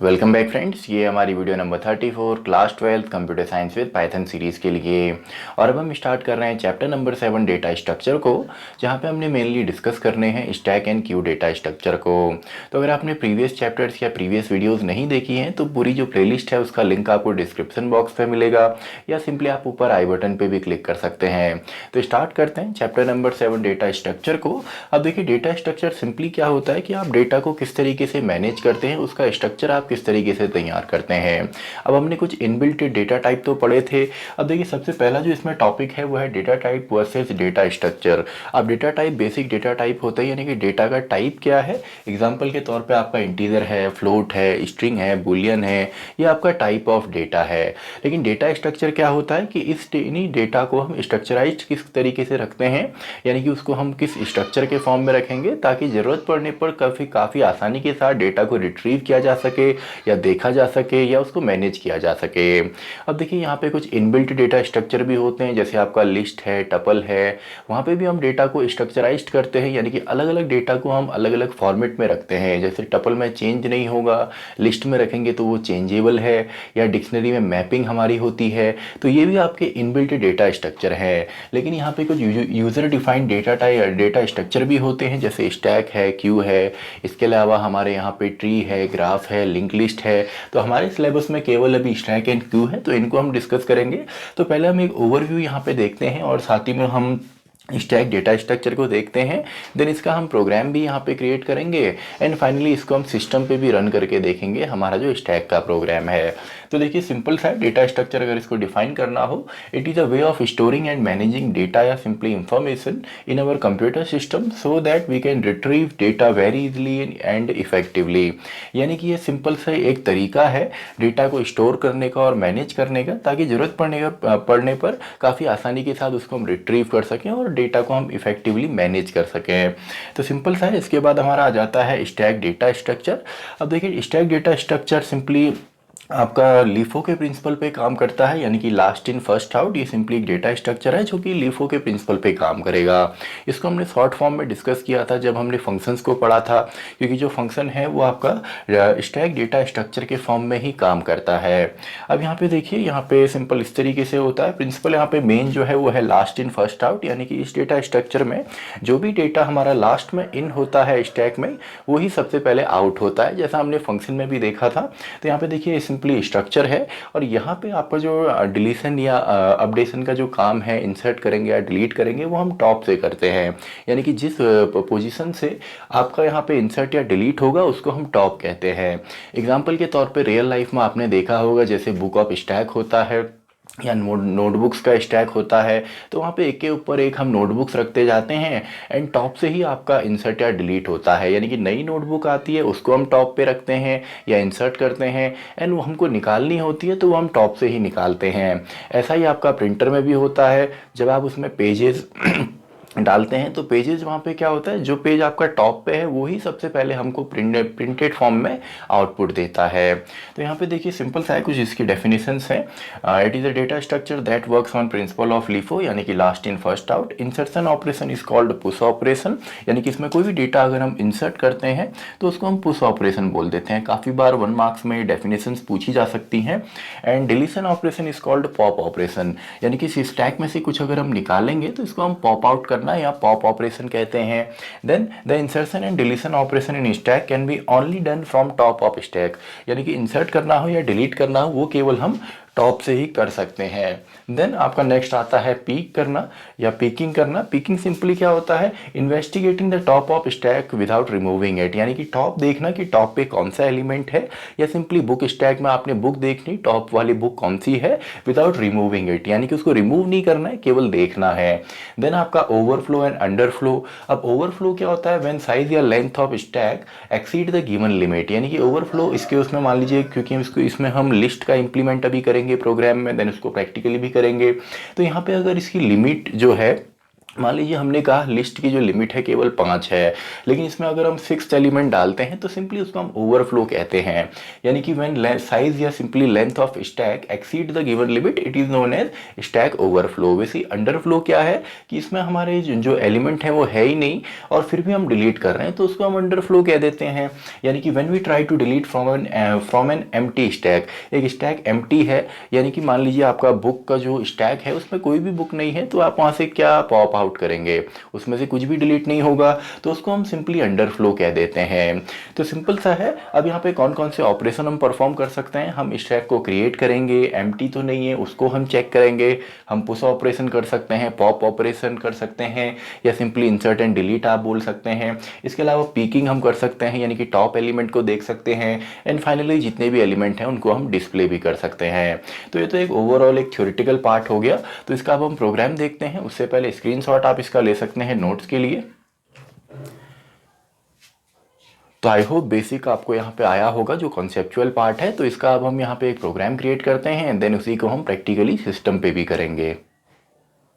Welcome back friends, ये हमारी video number 34 class 12 computer science with Python series के लिए। और अब हम स्टार्ट कर रहे हैं चैप्टर नंबर 7 डेटा स्ट्रक्चर को, जहाँ पे हमने मेनली डिस्कस करने हैं stack and Q data structure को। तो अगर आपने प्रीवियस चैप्टर्स या प्रीवियस वीडियोज़ नहीं देखी हैं तो पूरी जो प्लेलिस्ट है उसका लिंक आपको डिस्क्रिप्शन बॉक्स पर मिलेगा, या सिंपली आप ऊपर आई बटन पर भी क्लिक कर सकते हैं। तो स्टार्ट करते हैं चैप्टर नंबर 7 डेटा स्ट्रक्चर को। अब देखिए, डेटा स्ट्रक्चर सिंपली क्या होता है कि आप डेटा को किस तरीके से मैनेज करते हैं, उसका स्ट्रक्चर आप किस तरीके से तैयार करते हैं। अब हमने कुछ इनबिल्ट डेटा टाइप तो पढ़े थे। अब देखिए, सबसे पहला जो इसमें टॉपिक है वो है data type versus data structure. अब data type basic data type होता है, यानी कि डेटा का टाइप क्या है। एग्जाम्पल के तौर पे आपका इंटीजर है, फ्लोट है, स्ट्रिंग है, बुलियन है, ये आपका टाइप ऑफ डेटा है। लेकिन डेटा स्ट्रक्चर क्या होता है कि इन्हीं डेटा को हम स्ट्रक्चराइज किस तरीके से रखते हैं, यानी कि उसको हम किस स्ट्रक्चर के फॉर्म में रखेंगे ताकि ज़रूरत पड़ने पर काफ़ी आसानी के साथ डेटा को रिट्रीव किया जा सके, या देखा जा सके, या उसको मैनेज किया जा सके। अब देखिए, यहाँ पे कुछ इनबिल्ट डेटा स्ट्रक्चर भी होते हैं, जैसे आपका लिस्ट है, टपल है। वहाँ पे भी हम डेटा को स्ट्रक्चराइज करते हैं, यानी कि अलग अलग डेटा को हम अलग अलग फॉर्मेट में रखते हैं। जैसे टपल में चेंज नहीं होगा, लिस्ट में रखेंगे तो वो चेंजेबल है, या डिक्शनरी में मैपिंग हमारी होती है। तो ये भी आपके इनबिल्ट डेटा स्ट्रक्चर है। लेकिन यहाँ पे कुछ यूज़र डिफाइंड डेटा स्ट्रक्चर भी होते हैं, जैसे स्टैक है, क्यू है। इसके अलावा हमारे यहाँ पे ट्री है, ग्राफ है, लिंक लिस्ट है। तो हमारे सिलेबस में केवल अभी स्टैक एंड क्यू है, तो इनको हम डिस्कस करेंगे। तो पहले हम एक ओवरव्यू यहाँ पे देखते हैं और साथ ही में हम स्टैक डेटा स्ट्रक्चर को देखते हैं। देन इसका हम प्रोग्राम भी यहाँ पे क्रिएट करेंगे, एंड फाइनली इसको हम सिस्टम पे भी रन करके देखेंगे हमारा जो स्टैक का प्रोग्राम है। तो देखिए, सिंपल सा डेटा स्ट्रक्चर अगर इसको डिफाइन करना हो, it is a way of storing and managing data या simply information in our computer system so that we can retrieve data very easily and effectively. यानी कि ये सिंपल सा एक तरीका है डेटा को स्टोर करने का और मैनेज करने का, ताकि ज़रूरत पड़ने पर काफ़ी आसानी के साथ उसको हम रिट्रीव कर सकें और डेटा को हम इफेक्टिवली मैनेज कर सकें। तो सिंपल सा है। इसके बाद हमारा आ जाता है स्टैक डेटा स्ट्रक्चर। अब देखिए, स्टैक डेटा स्ट्रक्चर सिंपली आपका लीफो के प्रिंसिपल पे काम करता है, यानी कि लास्ट इन फर्स्ट आउट। ये सिंपली एक डेटा स्ट्रक्चर है जो कि लीफो के प्रिंसिपल पे काम करेगा। इसको हमने शॉर्ट फॉर्म में डिस्कस किया था जब हमने फंक्शंस को पढ़ा था, क्योंकि जो फंक्शन है वो आपका स्टैक डेटा स्ट्रक्चर के फॉर्म में ही काम करता है। अब यहाँ पे देखिए, यहाँ पे सिंपल इस तरीके से होता है प्रिंसिपल। यहाँ पे मेन जो है वो है लास्ट इन फर्स्ट आउट, यानी कि इस डेटा स्ट्रक्चर में जो भी डेटा हमारा लास्ट में इन होता है स्टैक में, वही सबसे पहले आउट होता है, जैसा हमने फंक्शन में भी देखा था। तो यहाँ पे देखिए, सिंपली स्ट्रक्चर है, और यहाँ पे आपका जो डिलीशन या अपडेशन का जो काम है, इंसर्ट करेंगे या डिलीट करेंगे, वो हम टॉप से करते हैं। यानी कि जिस पोजीशन से आपका यहाँ पे इंसर्ट या डिलीट होगा उसको हम टॉप कहते हैं। एग्जांपल के तौर पे रियल लाइफ में आपने देखा होगा, जैसे बुक ऑफ स्टैक होता है या नोटबुक्स का स्टैक होता है, तो वहाँ पे एक के ऊपर एक हम नोटबुक्स रखते जाते हैं, एंड टॉप से ही आपका इंसर्ट या डिलीट होता है। यानी कि नई नोटबुक आती है, उसको हम टॉप पे रखते हैं या इंसर्ट करते हैं, एंड वो हमको निकालनी होती है तो वो हम टॉप से ही निकालते हैं। ऐसा ही आपका प्रिंटर में भी होता है। जब आप उसमें पेजेस डालते हैं तो पेजेस वहाँ पे क्या होता है, जो पेज आपका टॉप पे है वही सबसे पहले हमको प्रिंटेड फॉर्म में आउटपुट देता है। तो यहाँ पे देखिए, सिंपल सा है, कुछ इसकी डेफिनेशंस हैं। It is a data structure that works on principle of LIFO, यानी कि last in first out. Insertion operation is called push operation, यानी कि इसमें कोई भी डेटा अगर हम इंसर्ट करते हैं तो उसको हम पुश ऑपरेशन बोल देते हैं। काफ़ी बार 1 मार्क्स में डेफिनेशंस पूछी जा सकती हैं। And deletion operation is called pop operation, यानी कि इस स्टैक में से कुछ अगर हम निकालेंगे तो इसको हम पॉप आउट करना या पॉप ऑपरेशन कहते हैं। Then the insertion and deletion operation in stack can be only done from top of stack, यानी कि इंसर्ट करना हो या डिलीट करना हो वो केवल हम टॉप से ही कर सकते हैं। देन आपका नेक्स्ट आता है पीक करना या पीकिंग करना। पीकिंग सिंपली क्या होता है, investigating the top of stack without removing it, यानी कि टॉप देखना कि टॉप पे कौन सा एलिमेंट है, या सिंपली बुक स्टैक में आपने बुक देखनी, टॉप वाली बुक कौन सी है, विदाउट रिमूविंग इट, यानी कि उसको रिमूव नहीं करना है, केवल देखना है। देन आपका ओवरफ्लो एंड अंडरफ्लो। अब ओवरफ्लो क्या होता है, व्हेन साइज या length of stack exceed the given limit, यानी कि ओवरफ्लो इसके उसमें मान लीजिए, क्योंकि इसमें हम लिस्ट का इंप्लीमेंट अभी करेंगे प्रोग्राम में, देन उसको प्रैक्टिकली भी करेंगे। तो यहाँ पे अगर इसकी लिमिट जो है मान लीजिए हमने कहा लिस्ट की जो लिमिट है केवल 5 है, लेकिन इसमें अगर हम 6th एलिमेंट डालते हैं तो सिंपली उसको हम ओवरफ्लो कहते हैं। यानी कि व्हेन साइज या simply length of stack exceed the given limit it is known as stack overflow. वैसे अंडरफ्लो क्या है कि इसमें हमारे जो एलिमेंट है वो है ही नहीं और फिर भी हम डिलीट कर रहे हैं, तो उसको हम अंडरफ्लो कह देते हैं। यानी कि when we try to delete from an empty stack, एक स्टैक एम्प्टी है, यानी कि मान लीजिए आपका बुक का जो स्टैक है उसमें कोई भी बुक नहीं है, तो आप वहाँ से क्या पॉप आउट करेंगे, उसमें से कुछ भी डिलीट नहीं होगा, तो उसको हम सिंपली अंडरफ्लो कह देते हैं। तो सिंपल सा है। अब यहाँ पे कौन कौन से ऑपरेशन हम परफॉर्म कर सकते हैं, हम स्टैक को क्रिएट करेंगे, एम्प्टी तो नहीं है उसको हम चेक करेंगे, हम पुश ऑपरेशन कर सकते हैं, पॉप ऑपरेशन कर सकते हैं, या सिंपली इंसर्ट एंड डिलीट आप बोल सकते हैं। इसके अलावा पीकिंग हम कर सकते हैं, यानी कि टॉप एलिमेंट को देख सकते हैं, एंड फाइनली जितने भी एलिमेंट हैं उनको हम डिस्प्ले भी कर सकते हैं। तो ये तो एक ओवरऑल एक थ्योरेटिकल पार्ट हो गया। तो इसका अब हम प्रोग्राम देखते हैं, उससे पहले स्क्रीनशॉट आप इसका ले सकते हैं नोट्स के लिए। तो आई होप बेसिक आपको यहाँ पे आया होगा जो कॉन्सेप्चुअल पार्ट है। तो इसका अब हम यहाँ पे एक प्रोग्राम क्रिएट करते हैं एंड देन उसी को हम प्रैक्टिकली सिस्टम पे भी करेंगे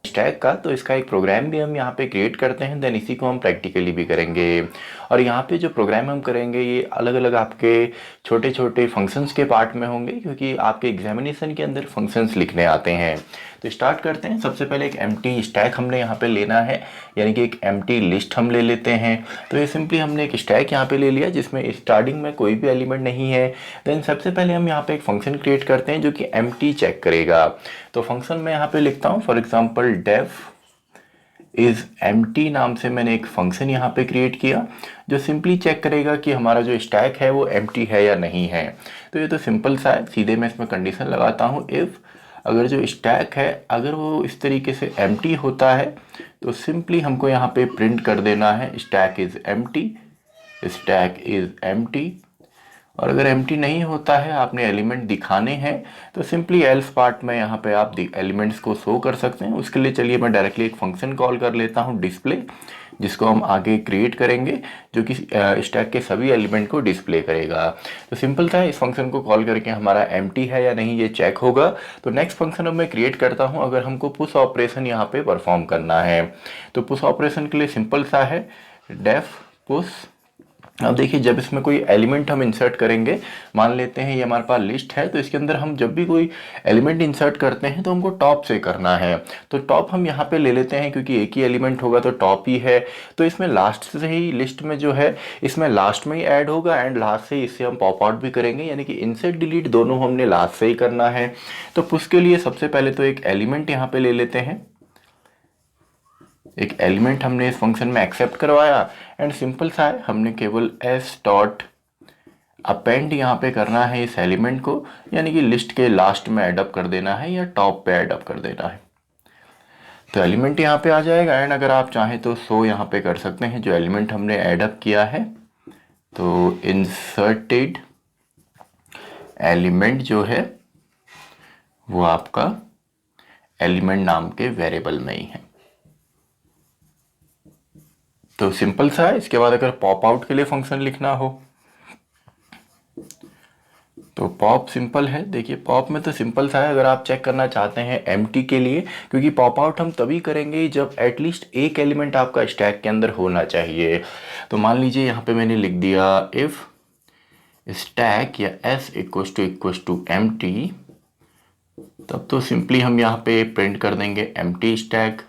स्टैक का। तो इसका एक प्रोग्राम भी हम यहाँ पे क्रिएट करते हैं, देन इसी को हम प्रैक्टिकली भी करेंगे। और यहाँ पे जो प्रोग्राम हम करेंगे ये अलग अलग आपके छोटे छोटे फंक्शंस के पार्ट में होंगे, क्योंकि आपके एग्जामिनेशन के अंदर फंक्शंस लिखने आते हैं। तो स्टार्ट करते हैं। सबसे पहले एक एम्प्टी स्टैक हमने यहाँ पे लेना है, यानी कि एक एम्प्टी लिस्ट हम ले लेते हैं। तो ये सिंपली हमने एक स्टैक यहाँ पे ले लिया जिसमें स्टार्टिंग में कोई भी एलिमेंट नहीं है। देन सबसे पहले हम यहाँ पे एक फंक्शन क्रिएट करते हैं जो कि एम्प्टी चेक करेगा। तो फंक्शन मैं यहाँ पे लिखता हूँ, for example def is empty नाम से मैंने एक फंक्शन यहाँ पे क्रिएट किया जो सिंपली चेक करेगा कि हमारा जो स्टैक है वो एम्प्टी है या नहीं है। तो ये तो सिंपल सा है, सीधे मैं इसमें कंडीशन लगाता हूँ, इफ़ अगर जो स्टैक है अगर वो इस तरीके से एम्प्टी होता है तो सिंपली हमको यहाँ पे प्रिंट कर देना है stack is empty, stack is empty. और अगर एम्प्टी नहीं होता है, आपने एलिमेंट दिखाने हैं, तो सिंपली एल्स पार्ट में यहाँ पे आप एलिमेंट्स को शो कर सकते हैं। उसके लिए चलिए मैं डायरेक्टली एक फंक्शन कॉल कर लेता हूँ डिस्प्ले, जिसको हम आगे क्रिएट करेंगे जो कि स्टैक के सभी एलिमेंट को डिस्प्ले करेगा। तो सिंपल था, इस फंक्शन को कॉल करके हमारा एम्प्टी है या नहीं ये चेक होगा। तो नेक्स्ट फंक्शन अब मैं क्रिएट करता हूँ, अगर हमको पुश ऑपरेशन यहाँ पे परफॉर्म करना है तो पुश ऑपरेशन के लिए सिंपल सा है, डेफ पुश। अब देखिए जब इसमें कोई एलिमेंट हम इंसर्ट करेंगे, मान लेते हैं ये हमारे पास लिस्ट है, तो इसके अंदर हम जब भी कोई एलिमेंट इंसर्ट करते हैं तो हमको टॉप से करना है। तो टॉप हम यहाँ पे ले लेते हैं क्योंकि एक ही एलिमेंट होगा तो टॉप ही है। तो इसमें लास्ट से ही लिस्ट में जो है इसमें लास्ट में ही ऐड होगा एंड लास्ट से इससे हम पॉप आउट भी करेंगे, यानी कि इंसर्ट डिलीट दोनों हमने लास्ट से ही करना है। तो पुश के लिए सबसे पहले तो एक एलिमेंट यहाँ पे ले लेते हैं, एक एलिमेंट हमने इस फंक्शन में एक्सेप्ट करवाया एंड सिंपल सा है, हमने केवल एस डॉट अपेंड यहाँ पे करना है इस एलिमेंट को, यानी कि लिस्ट के लास्ट में एडअप कर देना है या टॉप पे एडअप कर देना है। तो एलिमेंट यहाँ पे आ जाएगा एंड अगर आप चाहें तो शो यहाँ पे कर सकते हैं जो एलिमेंट हमने एडअप किया है। तो इंसर्टेड एलिमेंट जो है वो आपका एलिमेंट नाम के वेरिएबल में ही है। तो सिंपल सा है। इसके बाद अगर पॉप आउट के लिए फंक्शन लिखना हो तो पॉप सिंपल है। देखिए पॉप में तो सिंपल सा है, अगर आप चेक करना चाहते हैं एम्प्टी के लिए, क्योंकि पॉप आउट हम तभी करेंगे जब एटलीस्ट एक एलिमेंट आपका स्टैक के अंदर होना चाहिए। तो मान लीजिए यहाँ पे मैंने लिख दिया इफ स्टैक या एस इक्वल्स टू एम्प्टी, तब तो सिंपली हम यहाँ पे प्रिंट कर देंगे एम्प्टी स्टैक,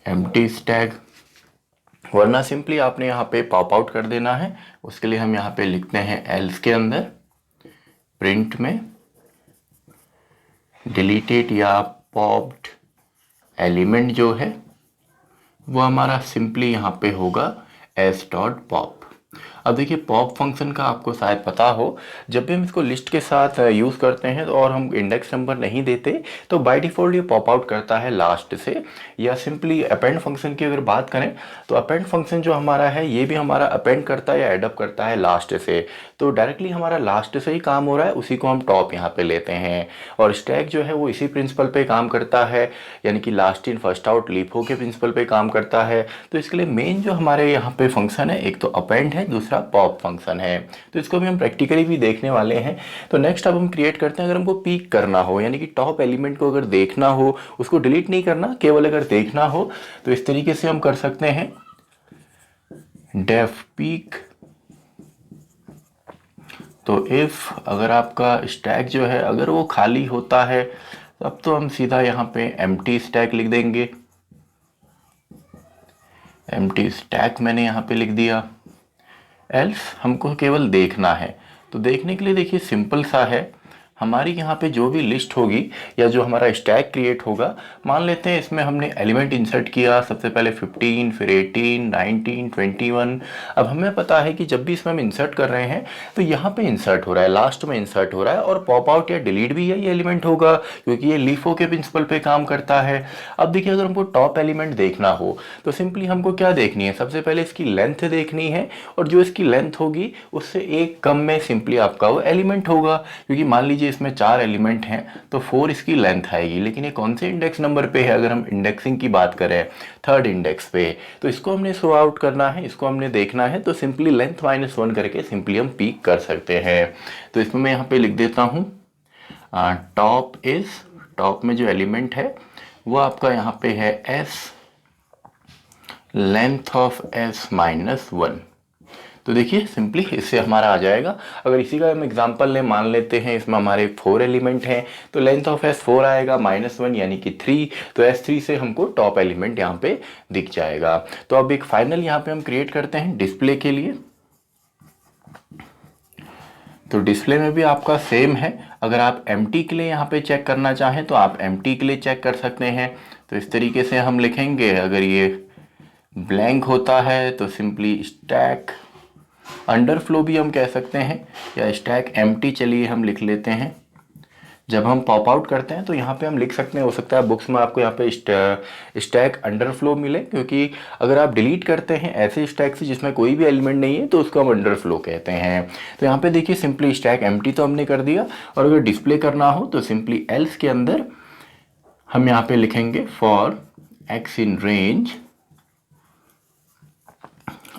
एम्प्टी स्टैक। वरना सिंपली आपने यहाँ पे पॉप आउट कर देना है। उसके लिए हम यहाँ पे लिखते हैं एल्स के अंदर प्रिंट में डिलीटेड या पॉप्ड एलिमेंट जो है वो हमारा सिंपली यहाँ पे होगा एस डॉट पॉप। अब देखिए पॉप फंक्शन का आपको शायद पता हो, जब भी हम इसको लिस्ट के साथ यूज़ करते हैं तो और हम इंडेक्स नंबर नहीं देते तो बाय डिफ़ॉल्ट ये पॉप आउट करता है लास्ट से। या सिंपली अपेंड फंक्शन की अगर बात करें तो अपेंड फंक्शन जो हमारा है ये भी हमारा अपेंड करता है या एडअप करता है लास्ट से। तो डायरेक्टली हमारा लास्ट से ही काम हो रहा है, उसी को हम टॉप यहाँ पे लेते हैं। और स्टैक जो है वो इसी प्रिंसिपल पे काम करता है, यानी कि last in first out LIFO के प्रिंसिपल पे काम करता है। तो इसके लिए मेन जो हमारे यहाँ पे फंक्शन है, एक तो अपेंड है, दूसरा हमारा पॉप फंक्शन है। तो इसको भी हम प्रैक्टिकली भी देखने वाले हैं। तो नेक्स्ट अब हम क्रिएट करते हैं, अगर हमको पीक करना हो यानी कि टॉप एलिमेंट को अगर देखना हो, उसको डिलीट नहीं करना, केवल अगर देखना हो, तो इस तरीके से हम कर सकते हैं डेफ पीक। तो इफ अगर आपका स्टैक जो है अगर वो खाली होता है, तब तो हम सीधा यहाँ पे एम्प्टी स्टैक लिख देंगे। एम्प्टी स्टैक मैंने यहाँ पे लिख दिया। एल्स हमको केवल देखना है, तो देखने के लिए देखिए सिंपल सा है, हमारी यहाँ पे जो भी लिस्ट होगी या जो हमारा स्टैक क्रिएट होगा, मान लेते हैं इसमें हमने एलिमेंट इंसर्ट किया, सबसे पहले 15, फिर 18, 19, 21। अब हमें पता है कि जब भी इसमें हम इंसर्ट कर रहे हैं तो यहाँ पे इंसर्ट हो रहा है, लास्ट में इंसर्ट हो रहा है, और पॉप आउट या डिलीट भी यही एलिमेंट होगा क्योंकि ये लीफो के प्रिंसिपल पे काम करता है। अब देखिए अगर हमको टॉप एलिमेंट देखना हो तो सिंपली हमको क्या देखनी है, सबसे पहले इसकी लेंथ देखनी है, और जो इसकी लेंथ होगी उससे एक कम में सिंपली आपका वो एलिमेंट होगा, क्योंकि मान लीजिए इसमें 4 एलिमेंट हैं तो 4 इसकी लेंथ आएगी। लेकिन ये कौन से इंडेक्स नंबर पे है, अगर हम इंडेक्सिंग की बात करें 3rd इंडेक्स पे, तो इसको हमने सो आउट करना है, इसको हमने देखना है, तो सिंपली लेंथ -1 करके सिंपली हम पीक कर सकते हैं। तो इसमें मैं यहाँ पे लिख देता हूँ टॉप में जो एलिमेंट है वो आपका यहाँ पे है s, लेंथ ऑफ s -1। तो देखिए सिंपली इससे हमारा आ जाएगा। अगर इसी का हम एग्जांपल लें, मान लेते हैं इसमें हमारे 4 एलिमेंट हैं, तो लेंथ ऑफ s 4 आएगा, -1 यानी कि 3, तो s3 से हमको टॉप एलिमेंट यहाँ पे दिख जाएगा। तो अब एक फाइनल यहाँ पे हम क्रिएट करते हैं डिस्प्ले के लिए। तो डिस्प्ले में भी आपका सेम है, अगर आप एम्प्टी के लिए यहाँ पे चेक करना चाहें तो आप एम्प्टी के लिए चेक कर सकते हैं। तो इस तरीके से हम लिखेंगे, अगर ये ब्लैंक होता है तो सिंपली स्टैक अंडरफ्लो भी हम कह सकते हैं, या स्टैक एम्प्टी चलिए हम लिख लेते हैं। जब हम पॉप आउट करते हैं तो यहाँ पे हम लिख सकते हैं, हो सकता है बुक्स में आपको यहाँ पे स्टैक अंडरफ्लो मिले, क्योंकि अगर आप डिलीट करते हैं ऐसे स्टैक से जिसमें कोई भी एलिमेंट नहीं है तो उसको हम अंडरफ्लो कहते हैं। तो यहाँ पे देखिए सिंपली स्टैक एम्प्टी तो हमने कर दिया, और अगर डिस्प्ले करना हो तो सिंपली एल्स के अंदर हम यहाँ पे लिखेंगे फॉर एक्स इन रेंज।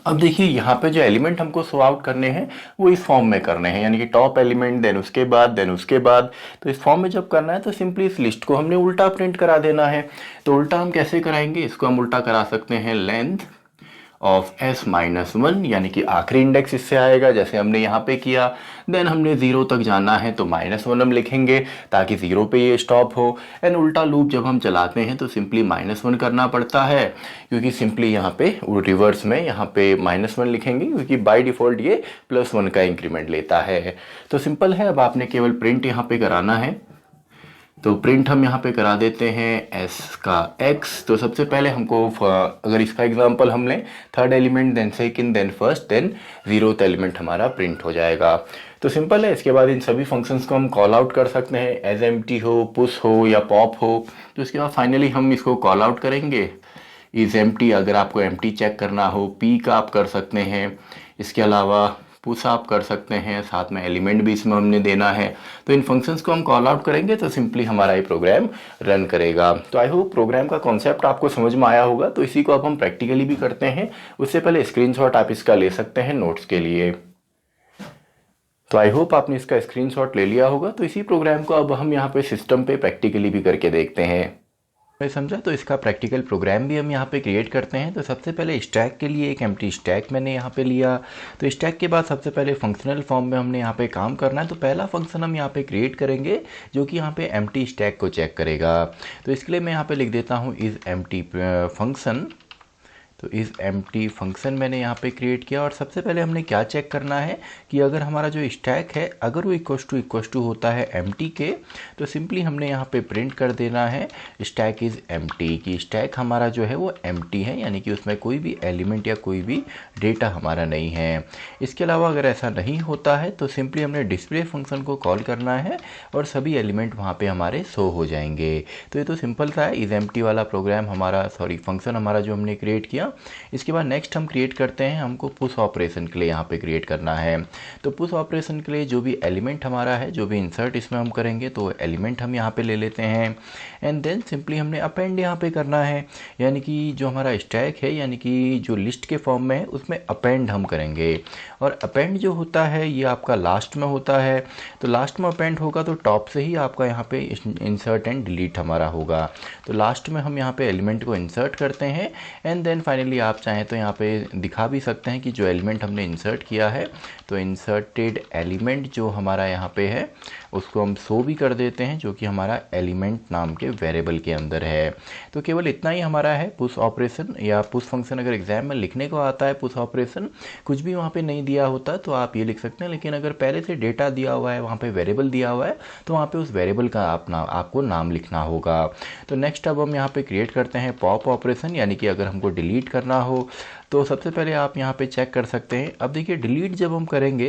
अब देखिए यहाँ पे जो एलिमेंट हमको सो आउट करने हैं वो इस फॉर्म में करने हैं, यानी कि टॉप एलिमेंट देन उसके बाद। तो इस फॉर्म में जब करना है तो सिंपली इस लिस्ट को हमने उल्टा प्रिंट करा देना है। तो उल्टा हम कैसे कराएंगे, इसको हम उल्टा करा सकते हैं लेंथ ऑफ s -1, यानी कि आखिरी इंडेक्स इससे आएगा जैसे हमने यहाँ पे किया। देन हमने 0 तक जाना है तो -1 हम लिखेंगे ताकि 0 पे ये स्टॉप हो। एंड उल्टा लूप जब हम चलाते हैं तो सिंपली -1 करना पड़ता है, क्योंकि सिंपली यहाँ पे रिवर्स में यहाँ पे -1 लिखेंगे, क्योंकि बाय डिफ़ॉल्ट ये +1 का इंक्रीमेंट लेता है। तो सिंपल है, अब आपने केवल प्रिंट यहाँ पे कराना है। तो प्रिंट हम यहाँ पे करा देते हैं s का x। तो सबसे पहले हमको अगर इसका एग्जांपल हम लें, 3rd element then second then first then 0th element हमारा प्रिंट हो जाएगा। तो सिंपल है, इसके बाद इन सभी फंक्शंस को हम कॉल आउट कर सकते हैं, एज एम्प्टी हो, पुश हो या पॉप हो। तो इसके बाद फाइनली हम इसको कॉल आउट करेंगे इज एम्प्टी, अगर आपको एम्प्टी चेक करना हो, पी का आप कर सकते हैं, इसके अलावा पुश आप कर सकते हैं, साथ में एलिमेंट भी इसमें हमने देना है। तो इन फंक्शंस को हम कॉल आउट करेंगे तो सिंपली हमारा ये प्रोग्राम रन करेगा। तो आई होप प्रोग्राम का कॉन्सेप्ट आपको समझ में आया होगा। तो इसी को अब हम प्रैक्टिकली भी करते हैं, उससे पहले स्क्रीनशॉट आप इसका ले सकते हैं नोट्स के लिए। तो आई होप आपने इसका स्क्रीनशॉट ले लिया होगा। तो इसी प्रोग्राम को अब हम यहाँ पे सिस्टम पे प्रैक्टिकली भी करके देखते हैं। समझा, तो इसका प्रैक्टिकल प्रोग्राम भी हम यहाँ पे क्रिएट करते हैं। तो सबसे पहले स्टैक के लिए एक एम्प्टी स्टैक मैंने यहाँ पे लिया। तो स्टैक के बाद सबसे पहले फंक्शनल फॉर्म में हमने यहाँ पे काम करना है। तो पहला फंक्शन हम यहाँ पे क्रिएट करेंगे जो कि यहाँ पे एम्प्टी स्टैक को चेक करेगा। तो इसके लिए मैं यहाँ पे लिख देता हूँ इज़ एम्प्टी फंक्शन। तो इस एम्प्टी फंक्शन मैंने यहाँ पे क्रिएट किया, और सबसे पहले हमने क्या चेक करना है कि अगर हमारा जो स्टैक है अगर वो इक्वल टू होता है एम्प्टी के, तो सिंपली हमने यहाँ पे प्रिंट कर देना है स्टैक इज़ एम्प्टी, कि स्टैक हमारा जो है वो एम्प्टी है, यानी कि उसमें कोई भी एलिमेंट या कोई भी डेटा हमारा नहीं है। इसके अलावा अगर ऐसा नहीं होता है तो सिंपली हमने डिस्प्ले फंक्शन को कॉल करना है और सभी एलिमेंट वहाँ पे हमारे शो हो जाएंगे। तो ये तो सिंपल सा है, इज़ एम्प्टी वाला प्रोग्राम हमारा फंक्शन हमारा जो हमने क्रिएट किया ना। इसके बाद नेक्स्ट हम क्रिएट करते हैं, हमको पुश ऑपरेशन के लिए यहाँ पे क्रिएट करना है। तो पुश ऑपरेशन के लिए जो भी एलिमेंट हमारा है, जो भी इंसर्ट इसमें हम करेंगे, तो एलिमेंट हम यहाँ पे ले लेते हैं एंड देन सिंपली हमने अपेंड यहाँ पे करना है, यानी कि जो हमारा स्टैक है, यानी कि जो लिस्ट के फॉर्म में है उसमें अपेंड हम करेंगे। और अपेंड जो होता है ये आपका लास्ट में होता है, तो लास्ट में अपेंड होगा तो टॉप से ही आपका यहाँ पे इंसर्ट एंड डिलीट हमारा होगा। तो लास्ट में हम यहाँ पे एलिमेंट को इंसर्ट करते हैं एंड देन फाइनली आप चाहें तो यहाँ पे दिखा भी सकते हैं कि जो एलिमेंट हमने इंसर्ट किया है, तो इंसर्टेड एलिमेंट जो हमारा यहाँ पे है उसको हम शो भी कर देते हैं, जो कि हमारा एलिमेंट नाम के वेरिएबल के अंदर है। तो केवल इतना ही हमारा है पुश ऑपरेशन या पुश फंक्शन। अगर एग्जाम में लिखने को आता है पुश ऑपरेशन, कुछ भी वहाँ पे नहीं दिया होता तो आप ये लिख सकते हैं, लेकिन अगर पहले से डेटा दिया हुआ है, वहाँ पे वेरिएबल दिया हुआ है, तो वहाँ पे उस वेरिएबल का आपको नाम लिखना होगा। तो नेक्स्ट अब हम यहाँ पे क्रिएट करते हैं पॉप ऑपरेशन, यानी कि अगर हमको डिलीट करना हो तो सबसे पहले आप यहाँ पे चेक कर सकते हैं। अब देखिए डिलीट जब हम करेंगे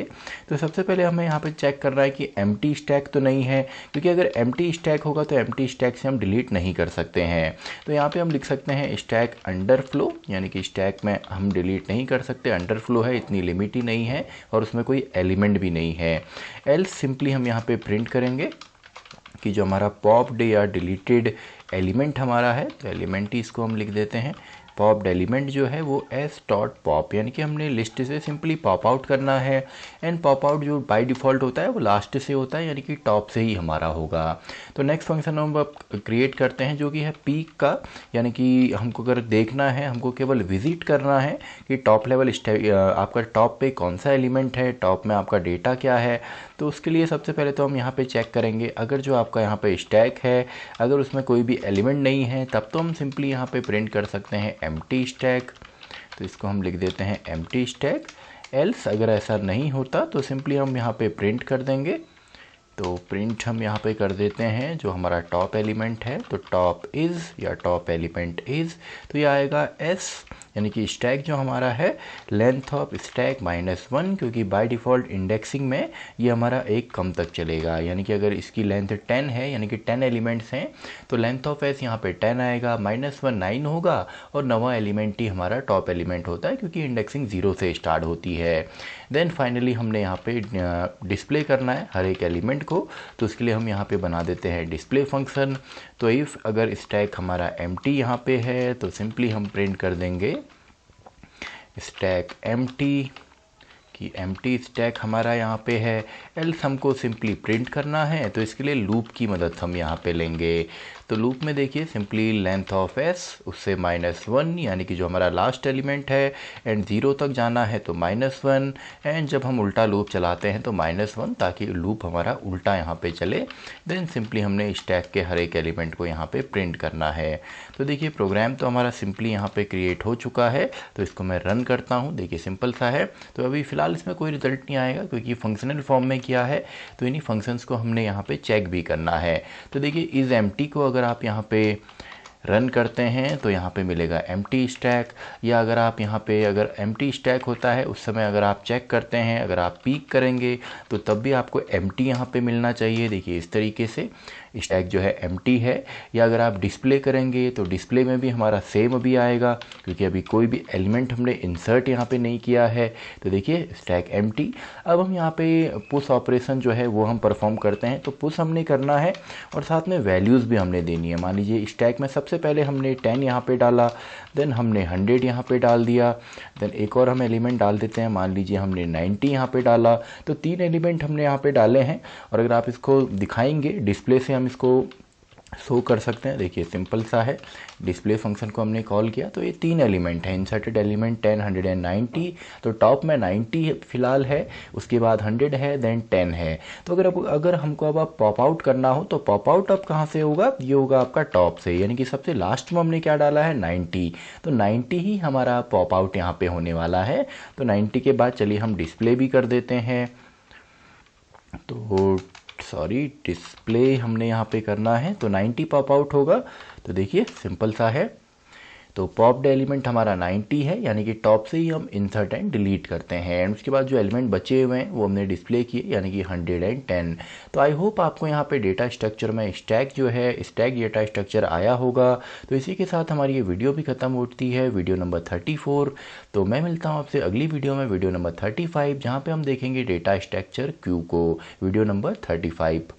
तो सबसे पहले हमें यहाँ पे चेक करना है कि एम्प्टी स्टैक तो नहीं है, क्योंकि अगर एम्प्टी स्टैक होगा तो एम्प्टी स्टैक से हम डिलीट नहीं कर सकते हैं। तो यहाँ पे हम लिख सकते हैं स्टैक अंडरफ्लो, यानी कि स्टैक में हम डिलीट नहीं कर सकते, अंडरफ्लो है, इतनी लिमिट ही नहीं है और उसमें कोई एलिमेंट भी नहीं है। एल्स सिंपली हम यहाँ पे प्रिंट करेंगे कि जो हमारा पॉप्ड या डिलीटेड एलिमेंट हमारा है, तो एलिमेंट ही इसको हम लिख देते हैं। पॉप्ड एलिमेंट जो है वो एस डॉट पॉप, यानी कि हमने लिस्ट से सिंपली पॉप आउट करना है एंड पॉप आउट जो बाय डिफ़ॉल्ट होता है वो लास्ट से होता है, यानी कि टॉप से ही हमारा होगा। तो नेक्स्ट फंक्शन हम अब क्रिएट करते हैं जो कि है पीक का, यानी कि हमको अगर देखना है, हमको केवल विजिट करना है कि टॉप लेवल आपका टॉप पे कौन सा एलिमेंट है, टॉप में आपका डेटा क्या है। तो उसके लिए सबसे पहले तो हम यहाँ पे चेक करेंगे, अगर जो आपका यहाँ पे स्टैक है अगर उसमें कोई भी एलिमेंट नहीं है तब तो हम सिंपली यहाँ पे प्रिंट कर सकते हैं एम्प्टी स्टैक। तो इसको हम लिख देते हैं एम्प्टी स्टैक। एल्स अगर ऐसा नहीं होता तो सिंपली हम यहाँ पे प्रिंट कर देंगे। तो प्रिंट हम यहाँ पे कर देते हैं जो हमारा टॉप एलिमेंट है, तो टॉप इज़ या टॉप एलिमेंट इज़, तो ये आएगा एस, यानी कि स्टैक जो हमारा है लेंथ ऑफ स्टैक -1, क्योंकि बाय डिफ़ॉल्ट इंडेक्सिंग में ये हमारा एक कम तक चलेगा, यानी कि अगर इसकी लेंथ 10 है, यानी कि 10 एलिमेंट्स हैं, तो लेंथ ऑफ एस यहाँ पे 10 आएगा, -1 9 होगा और 9वां एलिमेंट ही हमारा टॉप एलिमेंट होता है, क्योंकि इंडेक्सिंग 0 से स्टार्ट होती है। देन फाइनली हमने यहाँ पे डिस्प्ले करना है हर एक एलिमेंट को, तो उसके लिए हम यहाँ पे बना देते हैं डिस्प्ले फंक्शन। तो इफ़ अगर स्टैक हमारा एम्प्टी यहाँ पे है तो सिंपली हम प्रिंट कर देंगे स्टैक एम्प्टी, कि एम्प्टी स्टैक हमारा यहाँ पे है। एल्स हमको सिंपली प्रिंट करना है, तो इसके लिए लूप की मदद हम यहाँ पे लेंगे। तो लूप में देखिए सिंपली लेंथ ऑफ एस उससे -1, यानी कि जो हमारा लास्ट एलिमेंट है एंड 0 तक जाना है तो -1, एंड जब हम उल्टा लूप चलाते हैं तो -1, ताकि लूप हमारा उल्टा यहाँ पे चले। देन सिंपली हमने स्टैक के हर एक एलिमेंट को यहाँ पे प्रिंट करना है। तो देखिए प्रोग्राम तो हमारा सिंपली यहाँ पे क्रिएट हो चुका है, तो इसको मैं रन करता हूँ। देखिए सिंपल सा है। तो अभी फ़िलहाल इसमें कोई रिजल्ट नहीं आएगा क्योंकि फंक्शनल फॉर्म में किया है, तो इन्हीं फंक्शंस को हमने यहाँ पे चेक भी करना है। तो देखिए इज़ एम्प्टी को अगर आप यहाँ पे रन करते हैं तो यहाँ पे मिलेगा एम्प्टी स्टैक, या अगर आप यहाँ पे अगर एम्प्टी स्टैक होता है उस समय अगर आप चेक करते हैं, अगर आप पीक करेंगे तो तब भी आपको एम्प्टी यहाँ पे मिलना चाहिए। देखिए इस तरीके से स्टैक जो है एम्प्टी है, या अगर आप डिस्प्ले करेंगे तो डिस्प्ले में भी हमारा सेम अभी आएगा, क्योंकि अभी कोई भी एलिमेंट हमने इंसर्ट यहाँ पे नहीं किया है। तो देखिए स्टैक एम्प्टी। अब हम यहाँ पे पुश ऑपरेशन जो है वो हम परफॉर्म करते हैं। तो पुश हमने करना है और साथ में वैल्यूज़ भी हमने देनी है। मान लीजिए स्टैक में सबसे पहले हमने 10 यहाँ पे डाला, देन हमने 100 यहाँ पे डाल दिया, देन एक और हम एलिमेंट डाल देते हैं, मान लीजिए हमने 90 यहाँ पे डाला। तो 3 एलिमेंट हमने यहाँ पे डाले हैं, और अगर आप इसको दिखाएंगे डिस्प्ले से हम इसको शो कर सकते हैं। देखिए सिंपल सा है, डिस्प्ले फंक्शन को हमने कॉल किया तो ये 3 एलिमेंट हैं, इंसर्टेड एलिमेंट 10 100 एंड 90। तो टॉप में 90 फिलहाल है, उसके बाद 100 है, देन 10 है। तो अगर हमको अब आप पॉप आउट करना हो तो पॉप आउट अब कहाँ से होगा, ये होगा आपका टॉप से, यानी कि सबसे लास्ट में हमने क्या डाला है 90, तो 90 ही हमारा पॉप आउट यहाँ पे होने वाला है। तो 90 के बाद चलिए हम डिस्प्ले भी कर देते हैं। तो सॉरी डिस्प्ले हमने यहाँ पे करना है, तो 90 पॉप आउट होगा। तो देखिए सिंपल सा है। तो पॉप्ड एलिमेंट हमारा 90 है, यानी कि टॉप से ही हम इंसर्ट एंड डिलीट करते हैं। एंड उसके बाद जो एलिमेंट बचे हुए हैं वो हमने डिस्प्ले किए, यानी कि 110। तो आई होप आपको यहाँ पे डेटा स्ट्रक्चर में स्टैक जो है, स्टैक डेटा स्ट्रक्चर आया होगा। तो इसी के साथ हमारी ये वीडियो भी ख़त्म होती है, वीडियो नंबर 34। तो मैं मिलता हूँ आपसे अगली वीडियो में, वीडियो नंबर 35, जहाँ पे हम देखेंगे डेटा स्ट्रक्चर क्यू को, वीडियो नंबर 35।